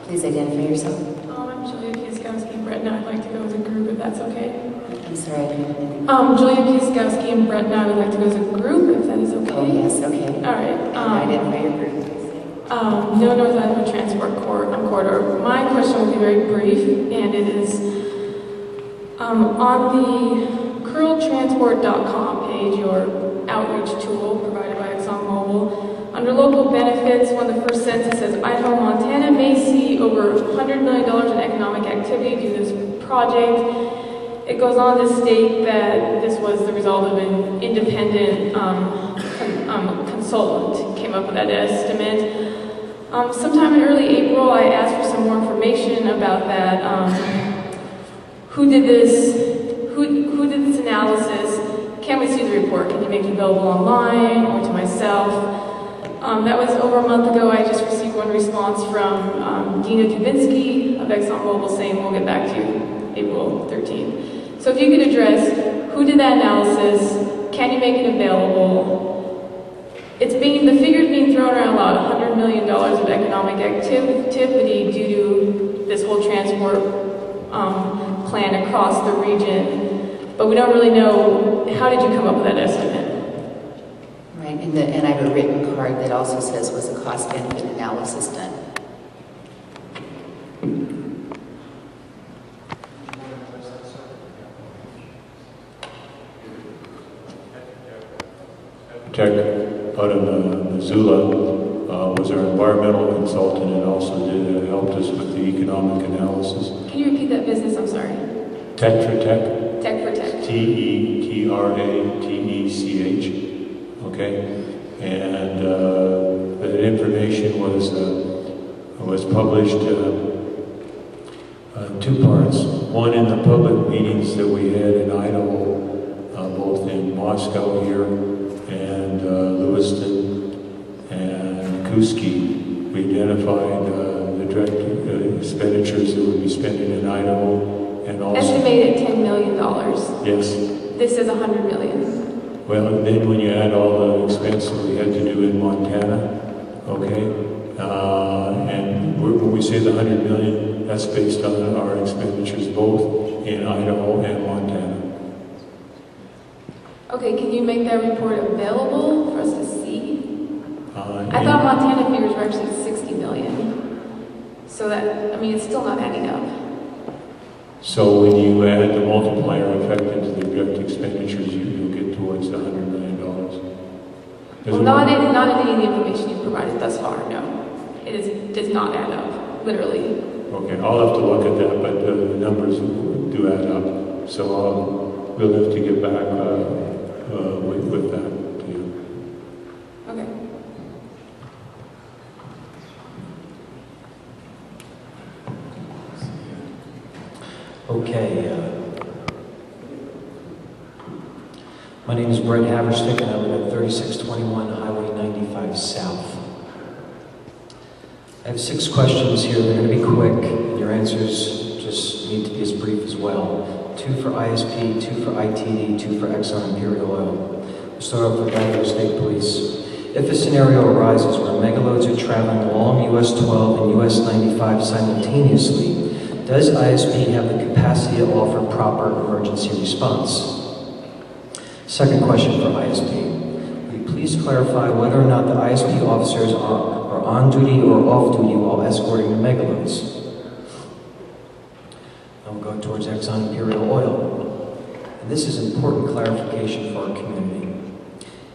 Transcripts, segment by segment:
Please identify yourself. I'm Julia Piaskowski and Brett, and I'd like to go as a group if that's okay. I'm sorry, I couldn't hear you. Julia Piaskowski and Brett and I would like to go as a group if that is okay. Oh, yes, okay. All right. Identify your group, please. No North Idaho Transport Corridor. My question will be very brief, and it is on the curltransport.com page, your outreach tool provided by ExxonMobil. Under local benefits, one of the first sentences says, Idaho, Montana may see over $100 million in economic activity due to this project. It goes on to state that this was the result of an independent consultant came up with that estimate. Sometime in early April, I asked for some more information about that. Who did this? Who did this analysis? Can we see the report? Can you make it available online or to myself? That was over a month ago. I just received one response from Dina Kavinsky of ExxonMobil saying we'll get back to you April 13th. So if you could address who did that analysis, can you make it available? The figure's being thrown around a lot, $100 million of economic activity due to this whole transport plan across the region, but we don't really know, how did you come up with that estimate? Right, and I have a written card that also says, was a cost-benefit analysis done? Tech out of Missoula was our environmental consultant and also helped us with the economic analysis. Can you repeat that business? I'm sorry. Tech for Tech. Tech for Tech. Tetratech. Okay, and that information was published two parts. One in the public meetings that we had in Idaho, both in Moscow here and Lewiston and Kuski. We identified the direct expenditures that would be spent in Idaho, and also estimated $10 million. Yes. This is $100 million. Well, then when you add all the expenses we had to do in Montana, okay, and when we say the $100 million, that's based on our expenditures both in Idaho and Montana. Okay, can you make that report available for us to see? I thought Montana figures were actually $60 million. So that, I mean, it's still not adding up. So when you add the multiplier effect into the direct expenditures, you'll get towards the $100 million. Well, not in any of the information you've provided thus far, no. It does not add up, literally. Okay, I'll have to look at that, but the numbers do add up. So we'll have to get back with that to you. Okay. Okay. My name is Brett Haverstick, and I live at 3621 Highway 95 South. I have 6 questions here. They're going to be quick, and your answers just need to be as brief as well. 2 for ISP, 2 for ITD, 2 for Exxon Imperial Oil. We'll start off with Idaho State Police. If a scenario arises where megaloads are traveling along US 12 and US 95 simultaneously, does ISP have the capacity to offer proper emergency response? Second question for ISP. Will you please clarify whether or not the ISP officers are on duty or off duty while escorting the megaloads? Now we'll go towards Exxon Imperial Oil. And this is important clarification for our community.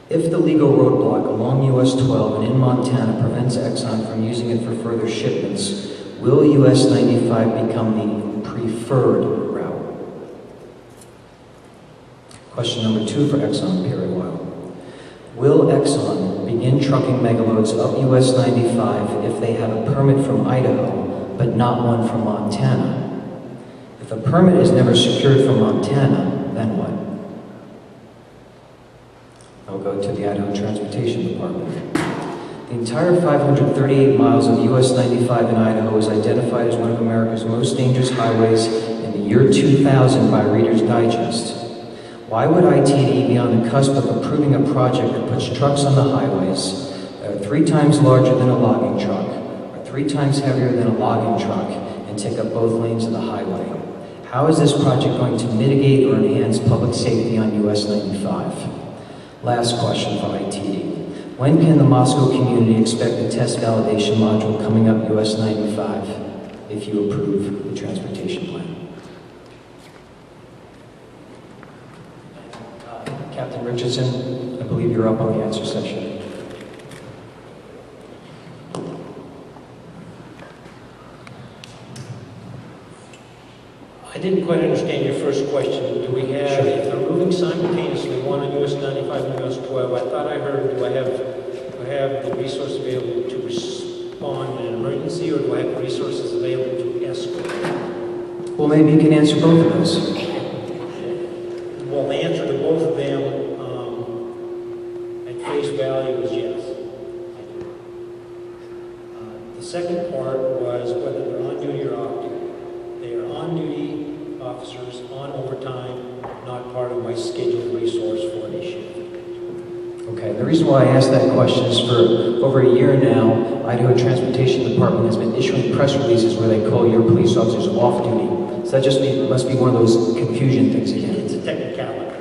If the legal roadblock along US 12 and in Montana prevents Exxon from using it for further shipments, will US 95 become the preferred route? Question number 2 for Exxon Imperial Oil. Will Exxon begin trucking megaloads up US 95 if they have a permit from Idaho, but not one from Montana? If a permit is never secured from Montana, then what? I'll go to the Idaho Transportation Department. The entire 538 miles of US 95 in Idaho is identified as one of America's most dangerous highways in the year 2000 by Reader's Digest. Why would ITD be on the cusp of approving a project that puts trucks on the highways that are 3 times larger than a logging truck, are 3 times heavier than a logging truck, and take up both lanes of the highway. How is this project going to mitigate or enhance public safety on US 95? Last question for ITD. When can the Moscow community expect the test validation module coming up US 95 if you approve the transportation plan? Captain Richardson, I believe you're up on the answer session. I didn't quite understand your first question. Do we have, Sure. if they're moving simultaneously, one on US 95 and US 12, I thought I heard, do I have the resources available to respond in an emergency, or do I have the resources available to escort? Well, maybe you can answer both of those. Well, the answer to both of them at face value is yes. The second part was whether they're on duty or off duty. They are on duty officers, on overtime, not part of my scheduled resource for a shift. Okay, the reason why I asked that question is for over a year now, Idaho Transportation Department has been issuing press releases where they call your police officers off duty. So that just must be one of those confusion things again. It's a technicality.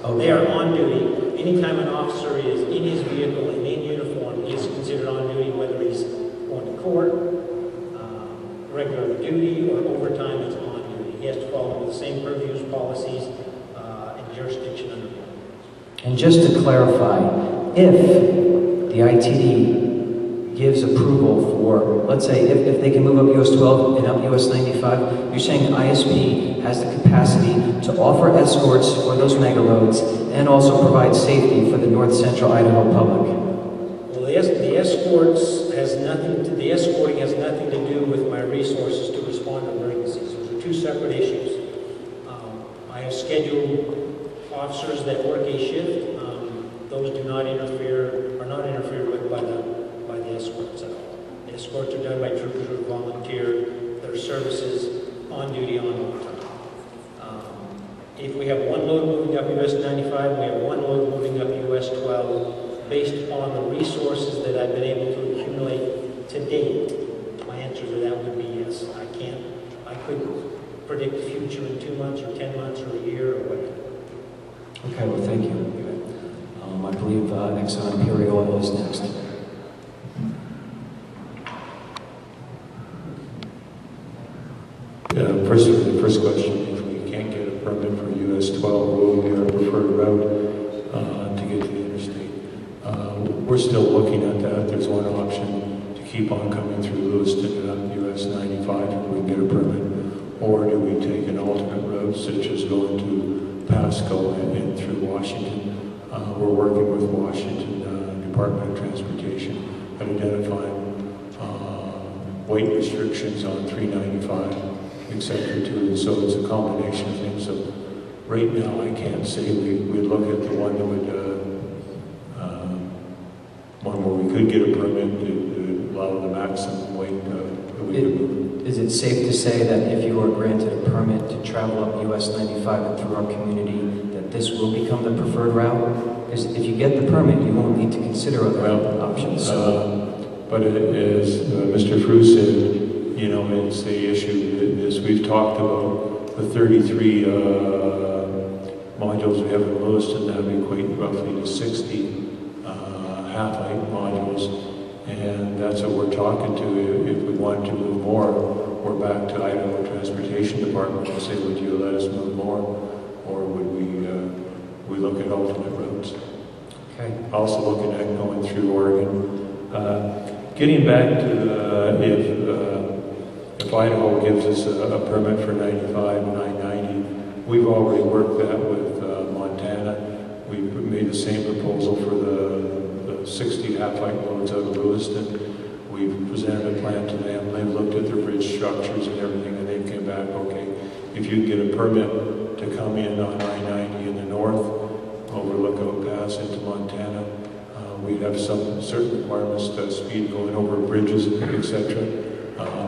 Okay. They are on duty. Anytime an officer is in his vehicle and in uniform, he is considered on duty, whether he's going to court, regular duty, or overtime, it's on duty. He has to follow the same purviews, policies, and jurisdiction under law. And just to clarify, if the ITD gives approval for, let's say, if they can move up US 12 and up US 95, you're saying ISP has the capacity to offer escorts for those megaloads and also provide safety for the north central Idaho public. Well, the escorting has nothing to do with my resources to respond to emergencies. Those are two separate issues. I have scheduled officers that work a shift. Those are not interfered with by the escorts at all. The escorts are done by troopers who volunteer their services on duty on overtime. If we have one load moving up US 95, we have one load moving up US 12, based upon the resources that I've been able to accumulate to date, my answer to that would be yes. I couldn't predict the future in 2 months or 10 months or a year or whatever. Okay, well, thank you. I believe Exxon Imperial Oil is next. The first question, if we can't get a permit for US 12, will be our preferred route to get to the interstate. We're still looking at that. There's one option to keep on coming through Lewiston and up US 95 if we can get a permit. Or do we take an alternate route, such as going to Pasco and through Washington? We're working with Washington Department of Transportation at identifying weight restrictions on 395, etc. too. So it's a combination of things. So right now, I can't say we look at the one that would one where we could get a permit to allow the maximum weight that we could move. Is it safe to say that if you are granted a permit to travel up US 95 and through our community, that this will become the preferred route? Because if you get the permit, you won't need to consider other options. But as Mr. Frew said, you know, it's the issue, as we've talked about, the 33 modules we have in Lewiston that equate roughly to 60 half-height modules, and that's what we're talking to. If we want to move more, we're back to Idaho Transportation Department and say, would you let us move more, or would we look at alternate routes? Okay. Also looking at going through Oregon. Getting back to if Idaho gives us a permit for 95 and I-90, we've already worked that with Montana. We've made the same proposal for the 60 half-height loads out of Lewiston. We've presented a plan to them. They've looked at their bridge structures and everything, and they came back, okay, if you get a permit to come in on I-90 in the north, over Lookout Pass into Montana, we have some certain requirements to speed going over bridges, etc.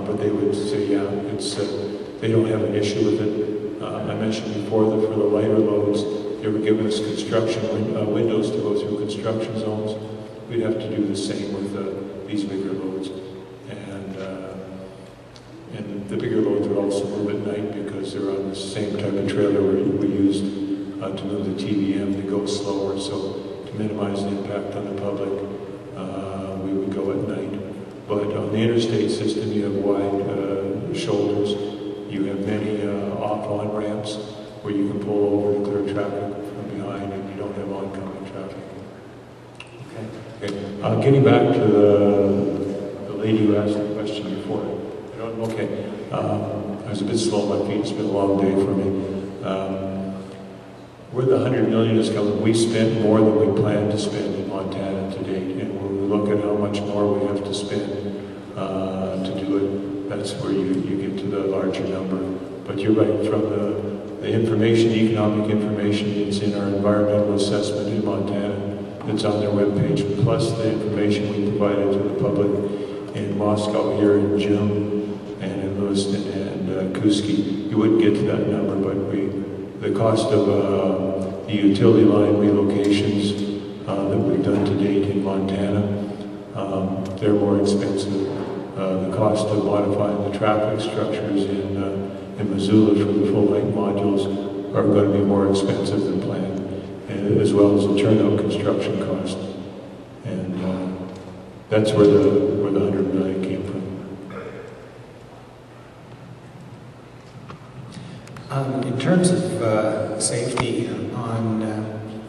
But they would say, yeah, it's they don't have an issue with it. I mentioned before that for the lighter loads, they were giving us construction windows to go through construction zones. We'd have to do the same with these bigger loads. And also move at night because they're on the same type of trailer we used to move the TBM to go slower. So to minimize the impact on the public, we would go at night. But on the interstate system, you have wide shoulders. You have many off-on ramps where you can pull over to clear traffic from behind, and you don't have oncoming traffic. Okay. Getting back to the lady who asked the question before. Okay. I was a bit slow on my feet. It's been a long day for me. Where the $100 million is coming, we spent more than we planned to spend in Montana to date. And when we look at how much more we have to spend to do it, that's where you get to the larger number. But you're right, from the information, the economic information that's in our environmental assessment in Montana, that's on their webpage, plus the information we provided to the public in Moscow here in June, and in Lewiston and Kuski, you wouldn't get to that number, but the cost of the utility line relocations that we've done to date in Montana, they're more expensive. The cost of modifying the traffic structures in Missoula for the full-length modules are going to be more expensive than planned, and as well as the turnout construction cost. And that's where the $100 million came from. In terms of safety on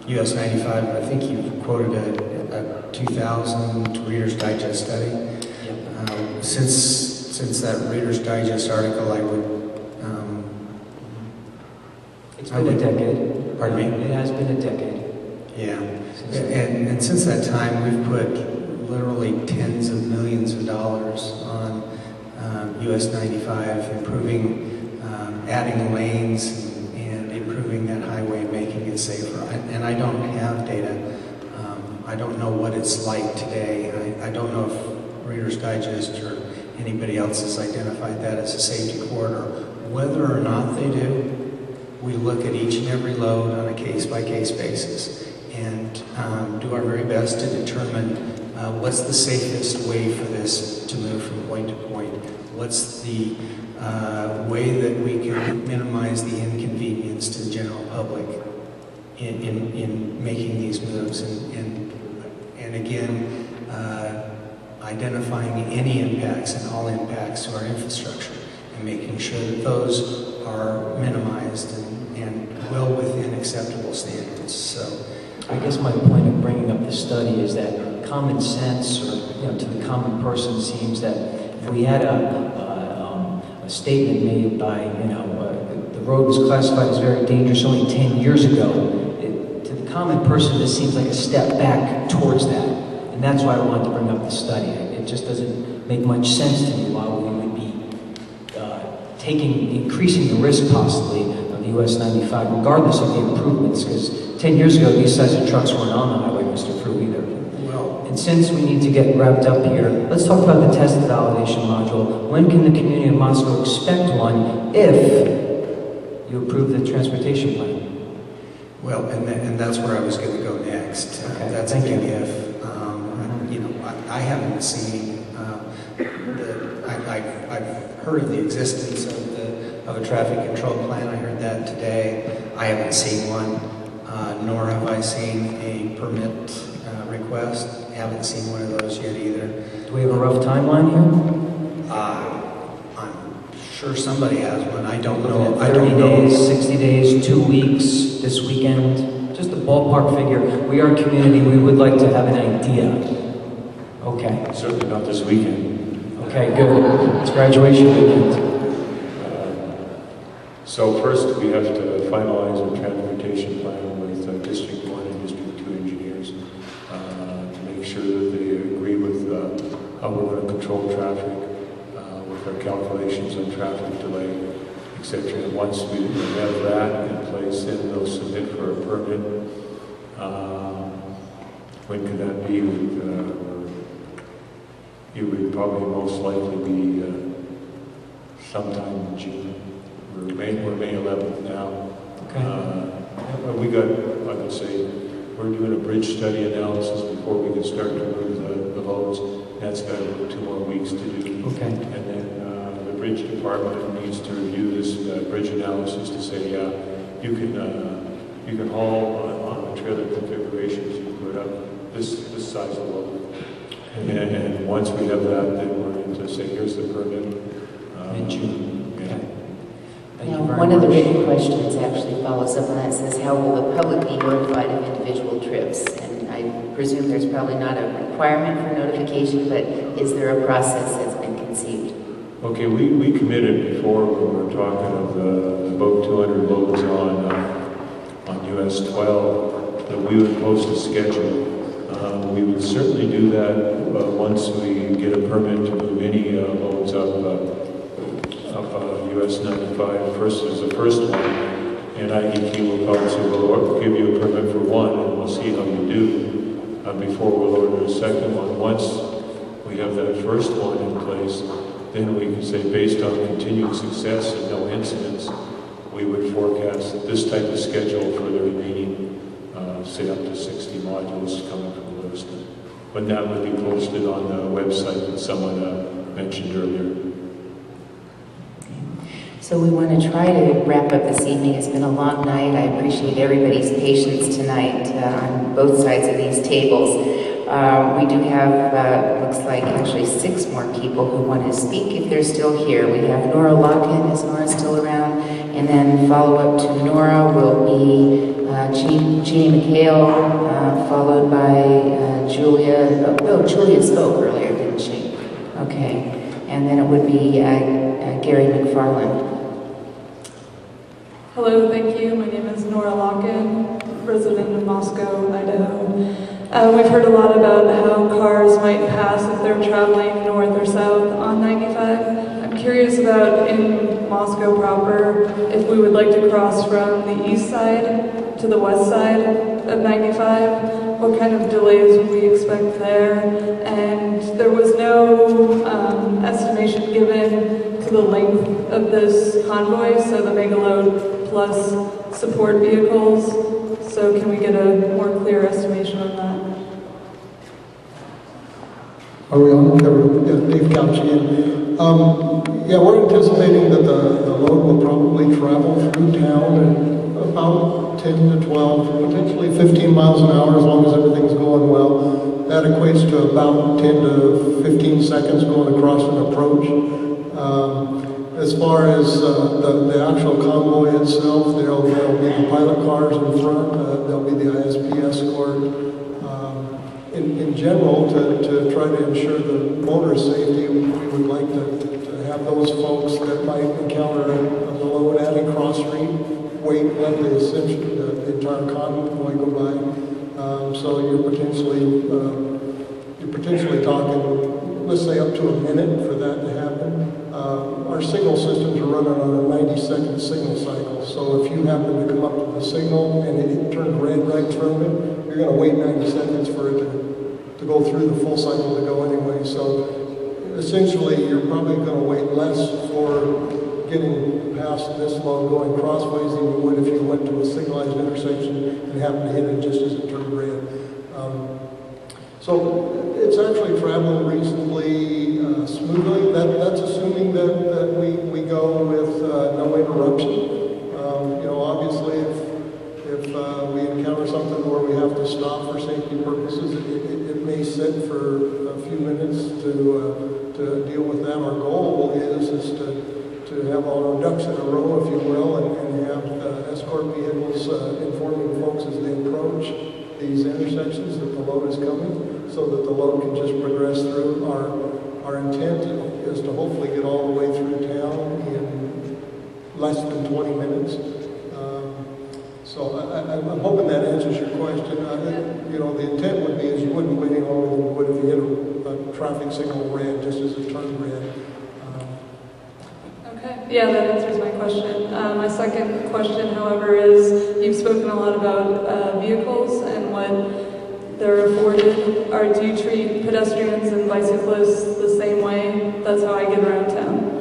US 95, I think you've quoted a 2000 Reader's Digest study. Yep. Since that Reader's Digest article, I would... It's been a decade. Pardon me? It has been a decade. Yeah. And since that time, we've put literally tens of millions of dollars on US 95, improving, adding lanes and improving that highway, making it safer. And I don't have data. I don't know what it's like today. I don't know if Reader's Digest or anybody else has identified that as a safety corridor. Whether or not they do, we look at each and every load on a case-by-case basis and do our very best to determine what's the safest way for this to move from point to point. What's the way that we can minimize the inconvenience to the general public in making these moves, and again, identifying any impacts and all impacts to our infrastructure and making sure that those are minimized and well within acceptable standards. So, I guess my point of bringing up this study is that common sense, or to the common person, seems that if we had a statement made by the road was classified as very dangerous only 10 years ago, to the common person this seems like a step back towards that, and that's why I wanted to bring up the study. It just doesn't make much sense to me why we would be increasing the risk possibly of the US 95, regardless of the improvements, because 10 years ago these size of trucks weren't on the highway, Mr. Frew, either. well, And since we need to get wrapped up here, let's talk about the test validation module. When can the community of Moscow expect one if you approve the transportation plan? well, and that's where I was going to go next. Okay, That's thank a big you. if. I haven't seen. I've heard of the existence of a traffic control plan. I heard that today. I haven't seen one, nor have I seen a permit request. Haven't seen one of those yet either. Do we have a rough timeline here? I'm sure somebody has one. I don't Looking know. at 30 days, 60 days, 2 weeks, this weekend? Just a ballpark figure. We are a community, we would like to have an idea. Okay. Certainly not this weekend. Okay, good. It's graduation weekend. So first, we have to finalize our transportation plan with District 1 and District 2 engineers to make sure that they agree with how we're going to control traffic, with our calculations on traffic delay, etc. And once we have that in place, then they'll submit for a permit. When could that be? It would probably most likely be sometime in June. We're May 11th now. Okay. We got, I would say, we're doing a bridge study analysis before we can start to move the loads. That's got 2 more weeks to do. Okay. And then the bridge department needs to review this bridge analysis to say, yeah, you can haul on the trailer configurations you put up this size of load. And once we have that, then we're going to say, here's the permit. In June. Yeah. Okay. Thank Now, you very one of the much. written questions actually follows up on that. It says, how will the public be notified of individual trips? And I presume there's probably not a requirement for notification, but is there a process that's been conceived? Okay, we committed before when we were talking of about 200 loads on US 12 that we would post a schedule. We would certainly do that once we get a permit to move any loads up US 95. First is the first one, and IEQ will probably say, well, we'll give you a permit for one, and we'll see how you do before we'll order a second one. Once we have that first one in place, then we can say, based on continued success and no incidents, we would forecast this type of schedule for the remaining, say, up to 60 modules coming from Lewiston. But that would be posted on the website that someone mentioned earlier. So we want to try to wrap up this evening. It's been a long night. I appreciate everybody's patience tonight on both sides of these tables. We do have, looks like actually 6 more people who want to speak if they're still here. We have Nora Locken. Is Nora still around? And then follow up to Nora will be Jeannie McHale, followed by Julia. Oh, Julia spoke earlier, didn't she? Okay. And then it would be Gary McFarland. Hello, thank you. My name is Nora Locken, resident of Moscow, Idaho. We've heard a lot about how cars might pass if they're traveling north or south on 95. I'm curious about in Moscow proper, if we would like to cross from the east side to the west side of 95, what kind of delays would we expect there? And there was no estimation given to the length of this convoy, so the Megaload plus support vehicles. So can we get a more clear estimation on that? Are we on? Yeah, Dave Couchian. Yeah, we're anticipating that the load will probably travel through town at about 10 to 12, potentially 15 miles an hour as long as everything's going well. That equates to about 10 to 15 seconds going across an approach. As far as the actual convoy itself, there'll be the pilot cars in front, there'll be the ISP escort. In general, to try to ensure the motorist safety, we would like to have those folks that might encounter the load at a cross street wait, let the entire convoy go by. So you're potentially talking, let's say, up to a minute for that to happen. Our signal systems are running on a 90-second signal cycle, so if you happen to come up to the signal and it turns red right in front of it, you're going to wait 90 seconds for it to go through the full cycle to go anyway. So essentially, you're probably going to wait less for getting past this load going crossways than you would if you went to a signalized intersection and happened to hit it just as it turned red. So it's actually traveling reasonably smoothly. That's assuming that we go with no interruption. Obviously, if we encounter something where we have to stop for safety purposes, it may sit for a few minutes to deal with that. Our goal is to have all our ducks in a row, if you will, and have escort vehicles informing folks as they approach these intersections that the load is coming, so that the load can just progress through. Our intent is to hopefully get all the way through town in less than 20 minutes. So I'm hoping that answers your question. The intent would be is you wouldn't wait any longer than you would if you hit a traffic signal red just as it turned red. Okay, yeah, that answers my question. My second question, however, is you've spoken a lot about vehicles and what they're afforded. Do you treat pedestrians and bicyclists the same way? That's how I get around town.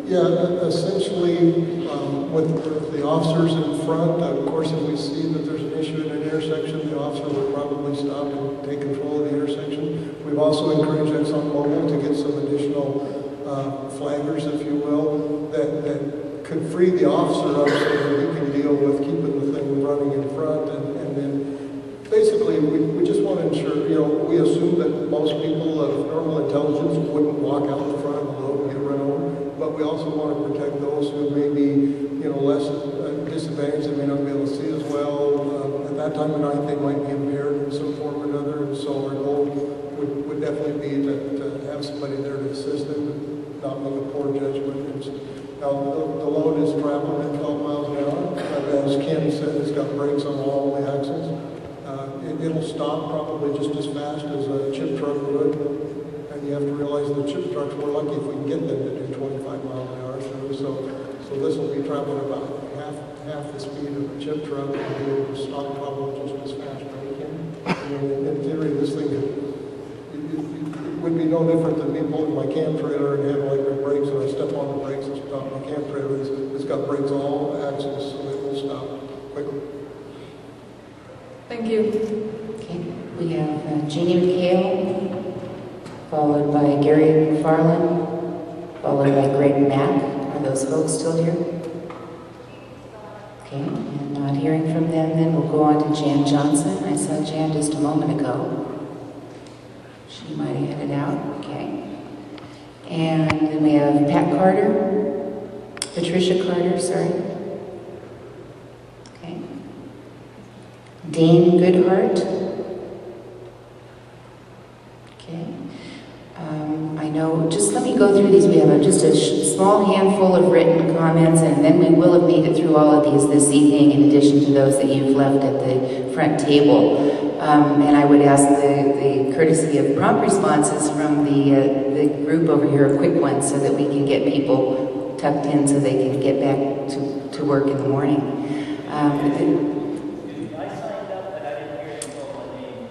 Yeah, essentially, with the officers in front, of course, if we see that there's an issue in an intersection, the officer will probably stop and take control of the intersection. We've also encouraged ExxonMobil to get some additional flaggers, if you will, that could free the officer up so that he can deal with keeping the thing running in front. And then basically we just want to ensure, we assume that most people of normal intelligence wouldn't walk out the front of the load and get run over, but we also want to protect those who may be, less disadvantaged, they may not be able to see as well. At that time of night, they might be impaired in some form or another, and so our goal would definitely be to have somebody there to assist them, and not make a poor judgment. Now, the load is traveling at 12 miles an hour. As Ken said, it's got brakes on all the axles. It'll stop probably just as fast as a chip truck would. And you have to realize the chip trucks, we're lucky if we can get them to do 25 miles an hour through. So this will be traveling about half the speed of a chip truck and be able to stop probably just as fast, right, Ken? In theory, this thing it would be no different than me pulling my camp trailer and having electric brakes, and I step on the brakes and stop my camp trailer. It's got brakes on all axles, so it will stop quickly. Thank you. Okay, we have Jeannie McHale, followed by Gary McFarland, followed by Greg Mack. Are those folks still here? Okay, and not hearing from them, then we'll go on to Jan Johnson. I saw Jan just a moment ago. She might have headed out. Okay. And then we have Pat Carter, Patricia Carter, sorry. Okay. Dane Goodhart. Okay. I know, just let me go through these. We have just a small handful of written comments, and then we will have made it through all of these this evening, in addition to those that you've left at the front table. And I would ask the courtesy of prompt responses from the group over here, a quick one, so that we can get people tucked in so they can get back to work in the morning.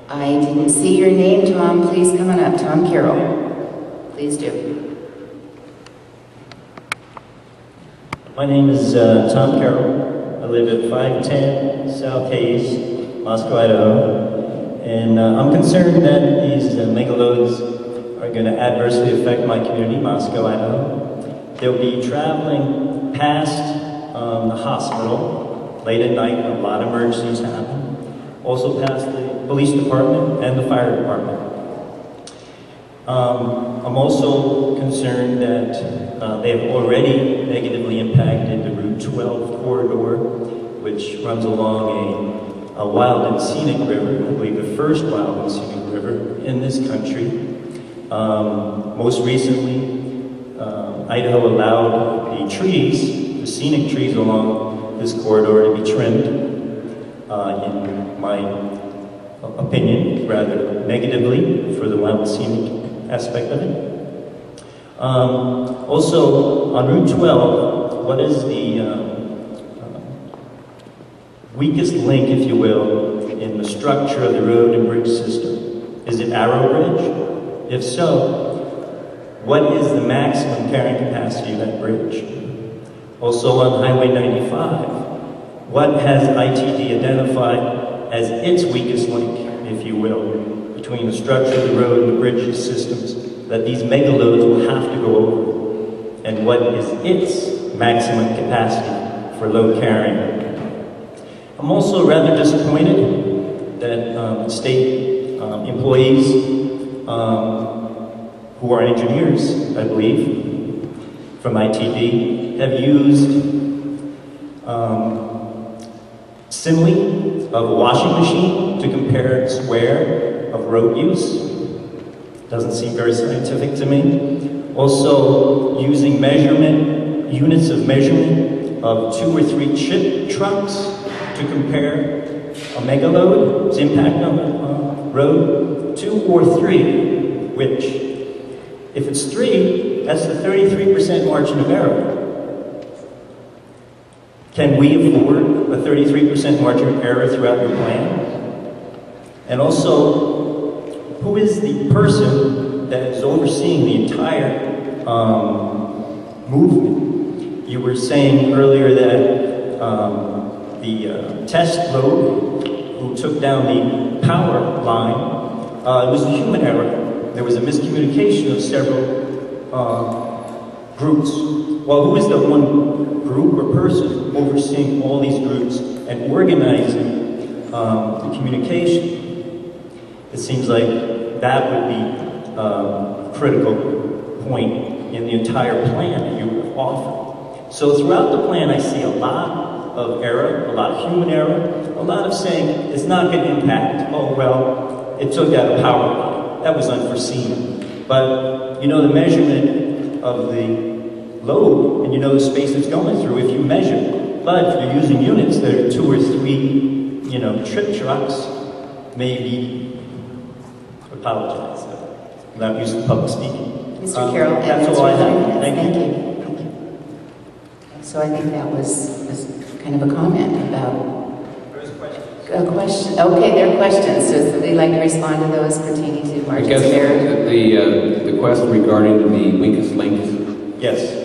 I didn't see your name, Tom. Please come on up. Tom Carroll. Please do. My name is Tom Carroll. I live at 510 South Hayes, Moscow, Idaho. And I'm concerned that these megaloads are going to adversely affect my community, Moscow, Idaho. They'll be traveling past the hospital late at night when a lot of emergencies happen. Also past the police department and the fire department. I'm also concerned that they have already negatively impacted the Route 12 corridor, which runs along a wild and scenic river, I believe the first wild and scenic river in this country. Most recently, Idaho allowed the trees, the scenic trees along this corridor, to be trimmed, in my opinion, rather negatively for the wild and scenic aspect of it. Also, on Route 12, what is the weakest link, if you will, in the structure of the road and bridge system? Is it Arrow Bridge? If so, what is the maximum carrying capacity of that bridge? Also on Highway 95, what has ITD identified as its weakest link, if you will, between the structure of the road and the bridge systems that these megaloads will have to go over? And what is its maximum capacity for load carrying? I'm also rather disappointed that state employees who are engineers, I believe, from ITD, have used simile of a washing machine to compare square of road use. Doesn't seem very scientific to me. Also, using units of measurement of 2 or 3 chip trucks to compare a megaload's impact on the road, 2 or 3, which, if it's 3, that's the 33% margin of error. Can we afford a 33% margin of error throughout your plan? And also, who is the person that is overseeing the entire movement? You were saying earlier that the test load who took down the power line, it was a human error. There was a miscommunication of several groups. Well, who is the one group or person overseeing all these groups and organizing the communication? It seems like that would be a critical point in the entire plan that you have offered. So throughout the plan, I see a lot of error, a lot of human error, a lot of saying it's not going to impact. Oh, well, it took out a power line. That was unforeseen. But you know the measurement of the load, and you know the space it's going through if you measure. But if you're using units that are 2 or 3, trip trucks, maybe apologize without using public speaking. Mr. Carroll, that's all I have. Thank you. Thank you. So I think that was kind of a comment about a question. Okay, there are questions. So somebody like to respond to those pertaining to margins of error? The question regarding the weakest link. Yes.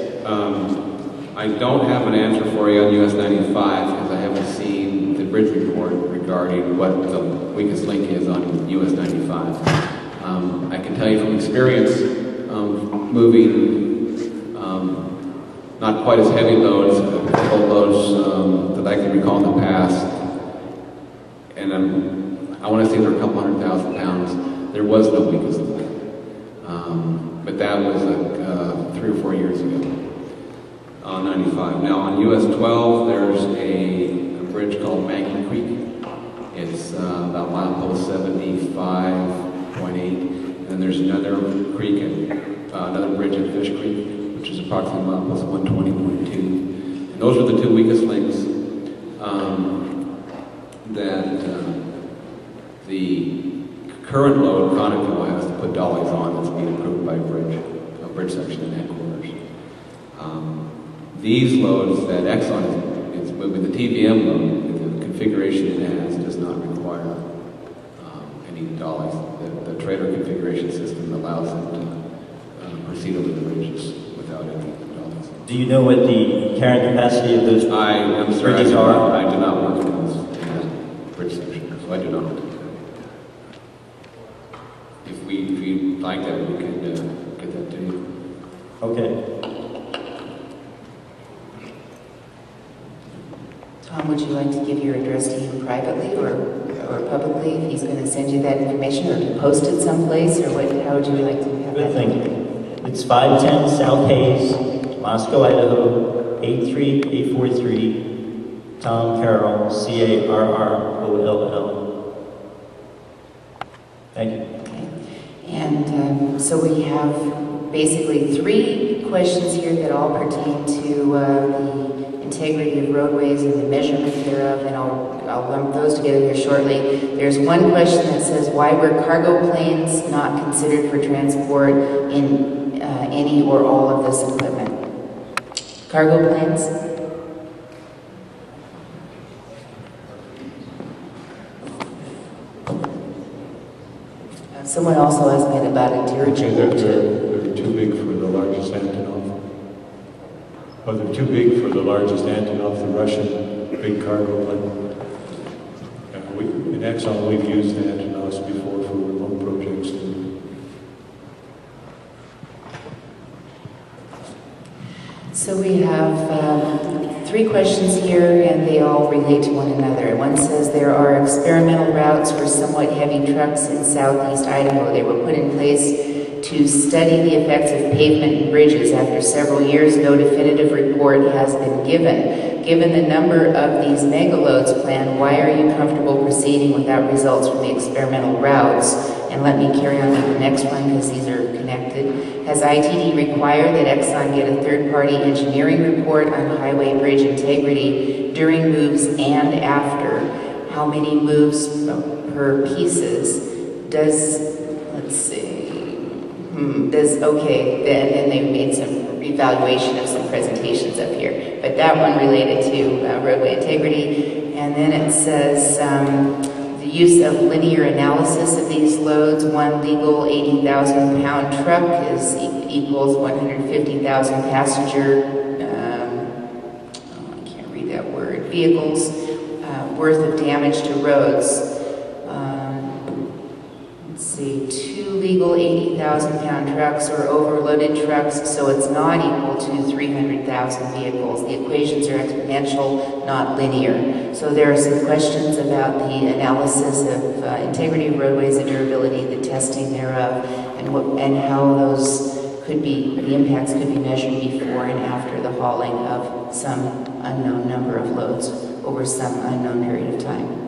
I don't have an answer for you on US 95 because I haven't seen the bridge report regarding what the weakest link is on US 95. I can tell you from experience, moving not quite as heavy loads, that I can recall in the past, and I want to say there were a couple 100,000 pounds. There was no weakest link, but that was 3 or 4 years ago. On 95. Now on US 12, there's a bridge called Maggie Creek. It's about milepost 75.8, and then there's another creek, another bridge at Fish Creek, which is approximately milepost 120.2. And those are the 2 weakest links that the current load Conoco has to put dollies on that's being approved by a bridge section in headquarters. These loads that Exxon is moving, the TBM load, the configuration it has does not require any dollies. The trailer configuration system allows them to proceed over the bridges without any dollies. Do you know what the carrying capacity of those bridges are? I do not work in this bridge section, so I do not know. If you'd like that, we can get that to you. Okay. Tom, would you like to give your address to him privately or publicly if he's going to send you that information, or to post it someplace, or what? How would you like to have Good, that? thank you. It's 510 South Hayes, Moscow, Idaho, 83843. Tom Carroll, Carroll. Thank you. Okay. And so we have basically 3 questions here that all pertain to the integrity of roadways and the measurement thereof, and I'll lump those together here shortly. There's one question that says, why were cargo planes not considered for transport in any or all of this equipment? Cargo planes? Someone also asked me about a dirigible too. They're too big for the largest Antonov. Oh, they're too big for the largest Antonov, the Russian big cargo plane. In Exxon, we've used the Antonovs before for remote projects. So we have 3 questions here, and they all relate to one another. One says there are experimental routes for somewhat heavy trucks in southeast Idaho. They were put in place to study the effects of pavement and bridges. After several years, no definitive report has been given. Given the number of these megaloads planned, why are you comfortable proceeding without results from the experimental routes? And let me carry on with the next one because these are connected. Has ITD required that Exxon get a third-party engineering report on highway bridge integrity during moves and after? How many moves per pieces? Let's see, and then they made some evaluation of some presentations up here. But that one related to roadway integrity. And then it says the use of linear analysis of these loads. One legal 80,000 pound truck equals 150,000 passenger, I can't read that word, vehicles worth of damage to roads. Let's see, 2 legal 80,000-pound trucks or overloaded trucks, so it's not equal to 300,000 vehicles. The equations are exponential, not linear. So there are some questions about the analysis of integrity of roadways, the durability, the testing thereof, and how those could be, the impacts could be measured before and after the hauling of some unknown number of loads over some unknown period of time.